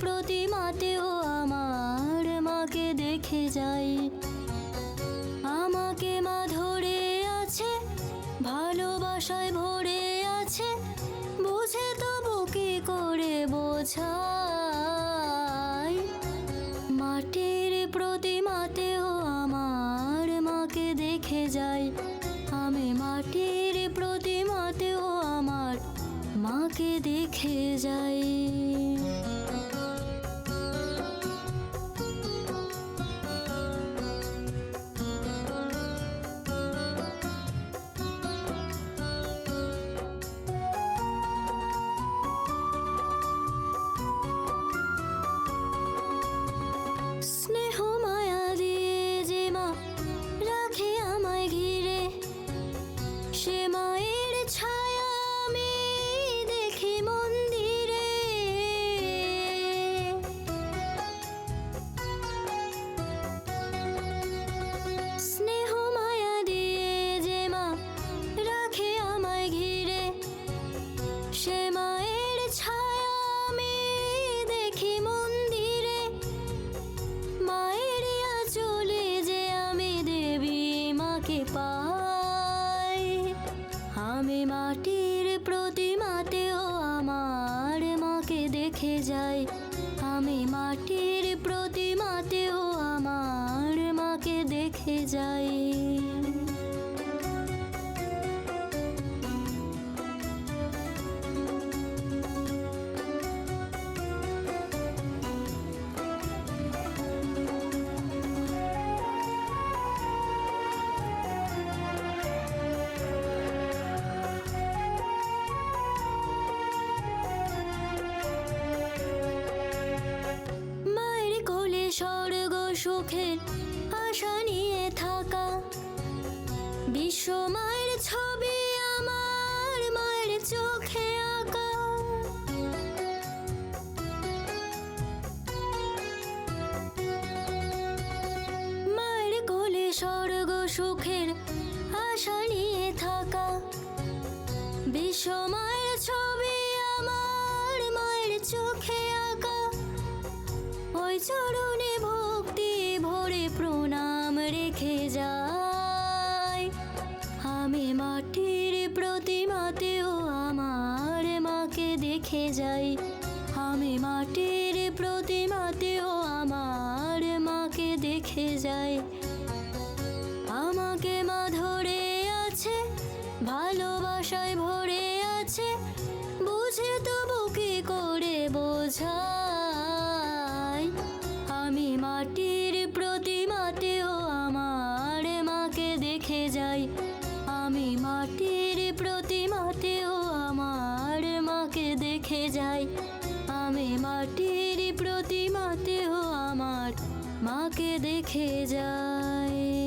প্রতিমাতেও আমার মাকে দেখে যাই। আমাকে মা ধরে আছে, ভালোবাসায় ভরে আছে, বুঝে তবু কি করে বোঝাই। মাটির প্রতিমাতেও আমার মাকে দেখে যাই। আমি মাটির প্রতিমাতেও আমার মাকে দেখে যাই। স্নেহ মায়া দিয়ে যে মা রাখে আমায় ঘিরে, সে মায়ের ছায়া আমি দেখি মন্দিরে। স্নেহ মায়া দিয়ে যে মা রাখে আমায় ঘিরে, সে মায়ের ছায়া আমি দেখি মন্দিরে। মায়ের আঁচলে যে আমি দেবী মাকে পাই। আমি মাটির প্রতিমাতেও আমার মাকে দেখে যাই। আমি মাটির প্রতিমাতেও আমার মাকে দেখে যাই। মায়ের কোলে স্বর্গ সুখের আশা নিয়ে থাকা, বিশ্ব মায়ের ছবি আমার মায়ের চোখে আঁকা। মায়ের কোলে স্বর্গ সুখের আশা নিয়ে থাকা, বিশ্ব মায়ের ছবি আমার মায়ের চোখে আঁকা। ওই চরণে ভক্তি ভরে প্রণাম রেখে যাই। আমি মাটির প্রতিমাতেও আমার মাকে দেখে যাই। আমি মাটির প্রতিমাতেও আমার মাকে দেখে যাই। আমাকে মা ধরে আছে, ভালোবাসায় ভরে আছে, বুঝে তবু কি করে বোঝাই। আমি মাটির প্রতিমাতেও আমার মাকে দেখে যাই। আমি মাটির প্রতিমাতেও আমার মাকে দেখে যাই। আমি মাটির প্রতিমাতেও আমার মাকে দেখে যাই।